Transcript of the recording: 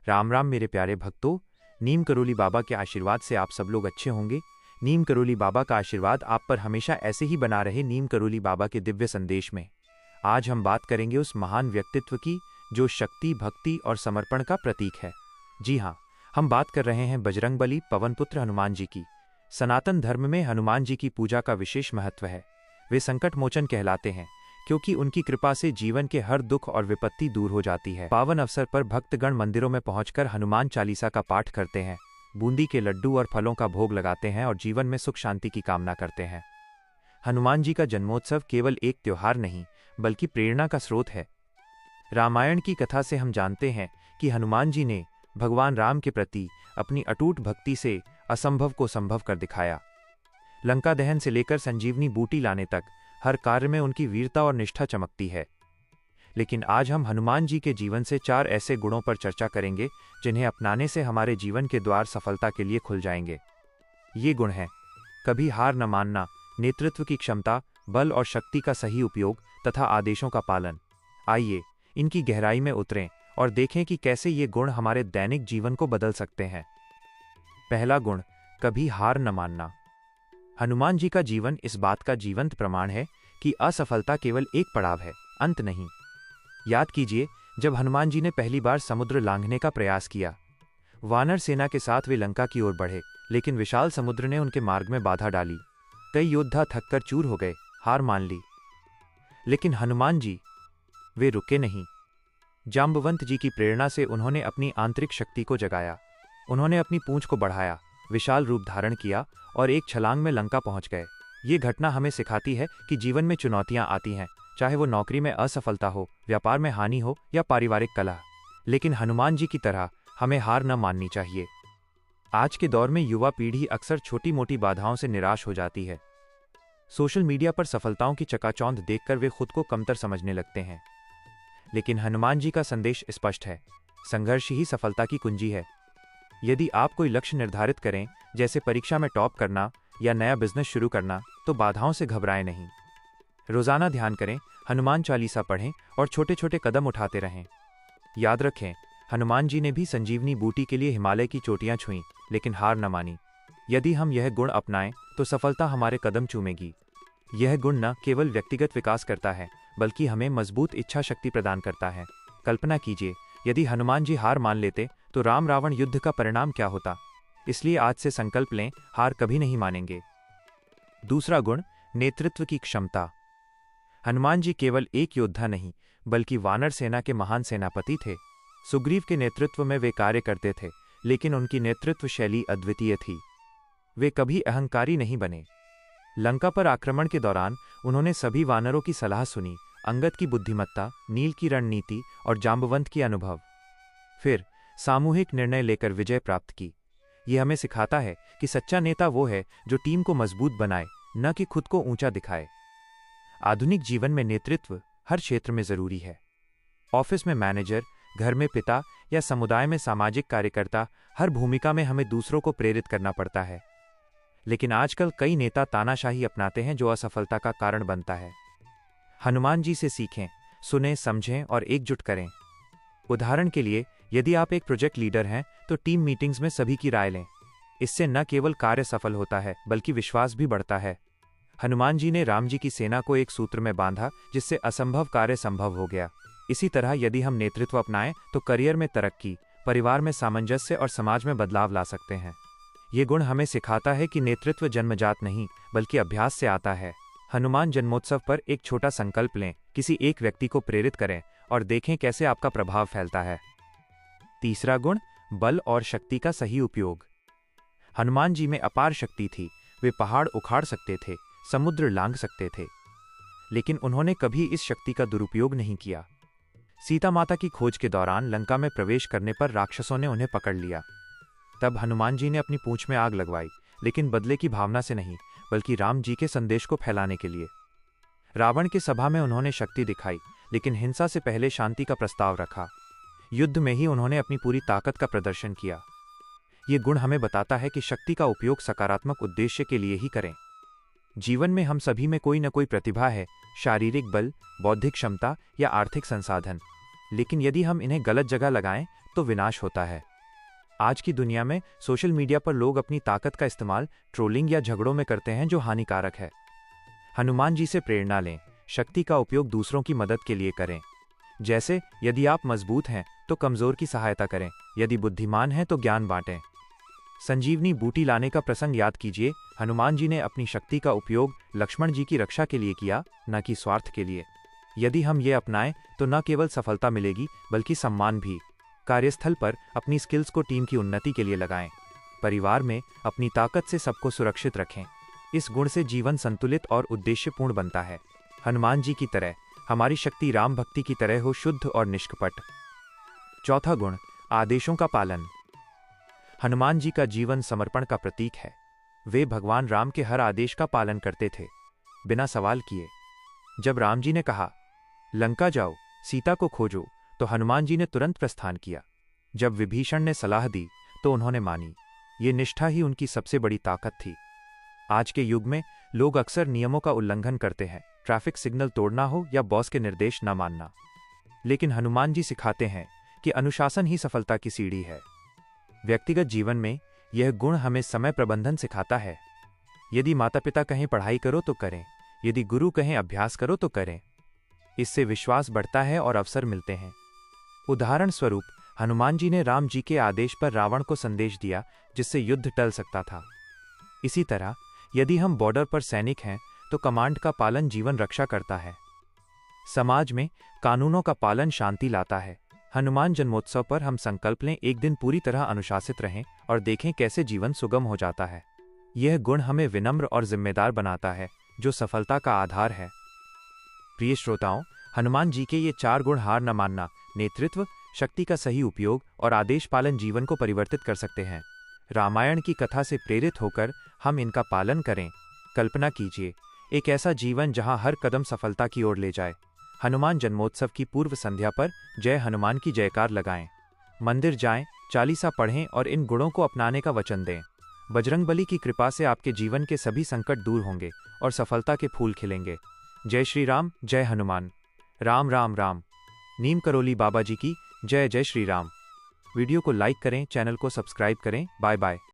राम राम मेरे प्यारे भक्तों। नीम करोली बाबा के आशीर्वाद से आप सब लोग अच्छे होंगे। नीम करोली बाबा का आशीर्वाद आप पर हमेशा ऐसे ही बना रहे। नीम करोली बाबा के दिव्य संदेश में आज हम बात करेंगे उस महान व्यक्तित्व की जो शक्ति, भक्ति और समर्पण का प्रतीक है। जी हाँ, हम बात कर रहे हैं बजरंगबली पवनपुत्र हनुमान जी की। सनातन धर्म में हनुमान जी की पूजा का विशेष महत्व है। वे संकट मोचन कहलाते हैं क्योंकि उनकी कृपा से जीवन के हर दुख और विपत्ति दूर हो जाती है। पावन अवसर पर भक्तगण मंदिरों में पहुंचकर हनुमान चालीसा का पाठ करते हैं, बूंदी के लड्डू और फलों का भोग लगाते हैं और जीवन में सुख शांति की कामना करते हैं। हनुमान जी का जन्मोत्सव केवल एक त्योहार नहीं बल्कि प्रेरणा का स्रोत है। रामायण की कथा से हम जानते हैं कि हनुमान जी ने भगवान राम के प्रति अपनी अटूट भक्ति से असंभव को संभव कर दिखाया। लंका दहन से लेकर संजीवनी बूटी लाने तक हर कार्य में उनकी वीरता और निष्ठा चमकती है। लेकिन आज हम हनुमान जी के जीवन से 4 ऐसे गुणों पर चर्चा करेंगे जिन्हें अपनाने से हमारे जीवन के द्वार सफलता के लिए खुल जाएंगे। ये गुण हैं: कभी हार न मानना, नेतृत्व की क्षमता, बल और शक्ति का सही उपयोग तथा आदेशों का पालन। आइए इनकी गहराई में उतरें और देखें कि कैसे ये गुण हमारे दैनिक जीवन को बदल सकते हैं। पहला गुण, कभी हार न मानना। हनुमान जी का जीवन इस बात का जीवंत प्रमाण है कि असफलता केवल एक पड़ाव है, अंत नहीं। याद कीजिए, जब हनुमान जी ने पहली बार समुद्र लांघने का प्रयास किया, वानर सेना के साथ वे लंका की ओर बढ़े, लेकिन विशाल समुद्र ने उनके मार्ग में बाधा डाली। कई योद्धा थककर चूर हो गए, हार मान ली। लेकिन हनुमान जी, वे रुके नहीं। जाम्बवंत जी की प्रेरणा से उन्होंने अपनी आंतरिक शक्ति को जगाया। उन्होंने अपनी पूंछ को बढ़ाया, विशाल रूप धारण किया और एक छलांग में लंका पहुंच गए। ये घटना हमें सिखाती है कि जीवन में चुनौतियां आती हैं, चाहे वो नौकरी में असफलता हो, व्यापार में हानि हो या पारिवारिक कलह। लेकिन हनुमान जी की तरह हमें हार न माननी चाहिए। आज के दौर में युवा पीढ़ी अक्सर छोटी मोटी बाधाओं से निराश हो जाती है। सोशल मीडिया पर सफलताओं की चकाचौंध देखकर वे खुद को कमतर समझने लगते हैं। लेकिन हनुमान जी का संदेश स्पष्ट है: संघर्ष ही सफलता की कुंजी है। यदि आप कोई लक्ष्य निर्धारित करें, जैसे परीक्षा में टॉप करना या नया बिजनेस शुरू करना, तो बाधाओं से घबराएं नहीं। रोजाना ध्यान करें, हनुमान चालीसा पढ़ें और छोटे छोटे कदम उठाते रहें। याद रखें, हनुमान जी ने भी संजीवनी बूटी के लिए हिमालय की चोटियां छुईं, लेकिन हार न मानी। यदि हम यह गुण अपनाएं तो सफलता हमारे कदम चूमेगी। यह गुण न केवल व्यक्तिगत विकास करता है बल्कि हमें मजबूत इच्छा शक्ति प्रदान करता है। कल्पना कीजिए, यदि हनुमान जी हार मान लेते तो राम रावण युद्ध का परिणाम क्या होता। इसलिए आज से संकल्प लें, हार कभी नहीं मानेंगे। दूसरा गुण, नेतृत्व की क्षमता। हनुमान जी केवल एक योद्धा नहीं बल्कि वानर सेना के महान सेनापति थे। सुग्रीव के नेतृत्व में वे कार्य करते थे, लेकिन उनकी नेतृत्व शैली अद्वितीय थी। वे कभी अहंकारी नहीं बने। लंका पर आक्रमण के दौरान उन्होंने सभी वानरों की सलाह सुनी, अंगद की बुद्धिमत्ता, नील की रणनीति और जाम्बवंत की अनुभव। फिर सामूहिक निर्णय लेकर विजय प्राप्त की। यह हमें सिखाता है कि सच्चा नेता वो है जो टीम को मजबूत बनाए, न कि खुद को ऊंचा दिखाए। आधुनिक जीवन में नेतृत्व हर क्षेत्र में जरूरी है। ऑफिस में मैनेजर, घर में पिता या समुदाय में सामाजिक कार्यकर्ता, हर भूमिका में हमें दूसरों को प्रेरित करना पड़ता है। लेकिन आजकल कई नेता तानाशाही अपनाते हैं जो असफलता का कारण बनता है। हनुमान जी से सीखें, सुनें, समझें और एकजुट करें। उदाहरण के लिए, यदि आप एक प्रोजेक्ट लीडर हैं तो टीम मीटिंग्स में सभी की राय लें। इससे न केवल कार्य सफल होता है बल्कि विश्वास भी बढ़ता है। हनुमान जी ने राम जी की सेना को एक सूत्र में बांधा, जिससे असंभव कार्य संभव हो गया। इसी तरह यदि हम नेतृत्व अपनाएं तो करियर में तरक्की, परिवार में सामंजस्य और समाज में बदलाव ला सकते हैं। ये गुण हमें सिखाता है कि नेतृत्व जन्मजात नहीं बल्कि अभ्यास से आता है। हनुमान जन्मोत्सव पर एक छोटा संकल्प लें, किसी एक व्यक्ति को प्रेरित करें और देखें कैसे आपका प्रभाव फैलता है। तीसरा गुण, बल और शक्ति का सही उपयोग। हनुमान जी में अपार शक्ति थी। वे पहाड़ उखाड़ सकते थे, समुद्र लांघ सकते थे, लेकिन उन्होंने कभी इस शक्ति का दुरुपयोग नहीं किया। सीता माता की खोज के दौरान लंका में प्रवेश करने पर राक्षसों ने उन्हें पकड़ लिया। तब हनुमान जी ने अपनी पूंछ में आग लगवाई, लेकिन बदले की भावना से नहीं बल्कि राम जी के संदेश को फैलाने के लिए। रावण की सभा में उन्होंने शक्ति दिखाई, लेकिन हिंसा से पहले शांति का प्रस्ताव रखा। युद्ध में ही उन्होंने अपनी पूरी ताकत का प्रदर्शन किया। ये गुण हमें बताता है कि शक्ति का उपयोग सकारात्मक उद्देश्य के लिए ही करें। जीवन में हम सभी में कोई न कोई प्रतिभा है, शारीरिक बल, बौद्धिक क्षमता या आर्थिक संसाधन। लेकिन यदि हम इन्हें गलत जगह लगाएं तो विनाश होता है। आज की दुनिया में सोशल मीडिया पर लोग अपनी ताकत का इस्तेमाल ट्रोलिंग या झगड़ों में करते हैं, जो हानिकारक है। हनुमान जी से प्रेरणा लें, शक्ति का उपयोग दूसरों की मदद के लिए करें। जैसे यदि आप मजबूत हैं तो कमजोर की सहायता करें, यदि बुद्धिमान हैं तो ज्ञान बांटें। संजीवनी बूटी लाने का प्रसंग याद कीजिए। हनुमान जी ने अपनी शक्ति का उपयोग लक्ष्मण जी की रक्षा के लिए किया, न कि स्वार्थ के लिए। यदि हम ये अपनाएं तो न केवल सफलता मिलेगी बल्कि सम्मान भी। कार्यस्थल पर अपनी स्किल्स को टीम की उन्नति के लिए लगाएं। परिवार में अपनी ताकत से सबको सुरक्षित रखें। इस गुण से जीवन संतुलित और उद्देश्यपूर्ण बनता है। हनुमान जी की तरह हमारी शक्ति राम भक्ति की तरह हो, शुद्ध और निष्कपट। चौथा गुण, आदेशों का पालन। हनुमान जी का जीवन समर्पण का प्रतीक है। वे भगवान राम के हर आदेश का पालन करते थे, बिना सवाल किए। जब राम जी ने कहा, लंका जाओ, सीता को खोजो, तो हनुमान जी ने तुरंत प्रस्थान किया। जब विभीषण ने सलाह दी तो उन्होंने मानी। ये निष्ठा ही उनकी सबसे बड़ी ताकत थी। आज के युग में लोग अक्सर नियमों का उल्लंघन करते हैं, ट्रैफिक सिग्नल तोड़ना हो या बॉस के निर्देश न मानना। लेकिन हनुमान जी सिखाते हैं कि अनुशासन ही सफलता की सीढ़ी है। व्यक्तिगत जीवन में यह गुण हमें समय प्रबंधन सिखाता है। यदि माता पिता कहें पढ़ाई करो तो करें, यदि गुरु कहें अभ्यास करो तो करें। इससे विश्वास बढ़ता है और अवसर मिलते हैं। उदाहरण स्वरूप, हनुमान जी ने राम जी के आदेश पर रावण को संदेश दिया, जिससे युद्ध टल सकता था। इसी तरह यदि हम बॉर्डर पर सैनिक हैं तो कमांड का पालन जीवन रक्षा करता है। समाज में कानूनों का पालन शांति लाता है। हनुमान जन्मोत्सव पर हम संकल्प लें, एक दिन पूरी तरह अनुशासित रहें और देखें कैसे जीवन सुगम हो जाता है। यह गुण हमें विनम्र और जिम्मेदार बनाता है, जो सफलता का आधार है। प्रिय श्रोताओं, हनुमान जी के ये 4 गुण, हार न मानना, नेतृत्व, शक्ति का सही उपयोग और आदेश पालन, जीवन को परिवर्तित कर सकते हैं। रामायण की कथा से प्रेरित होकर हम इनका पालन करें। कल्पना कीजिए एक ऐसा जीवन जहां हर कदम सफलता की ओर ले जाए। हनुमान जन्मोत्सव की पूर्व संध्या पर जय हनुमान की जयकार लगाएं। मंदिर जाएं, चालीसा पढ़ें और इन गुणों को अपनाने का वचन दें। बजरंगबली की कृपा से आपके जीवन के सभी संकट दूर होंगे और सफलता के फूल खिलेंगे। जय श्री राम, जय हनुमान। राम राम राम। नीम करोली बाबा जी की जय। जय श्री राम। वीडियो को लाइक करें, चैनल को सब्सक्राइब करें। Bye bye.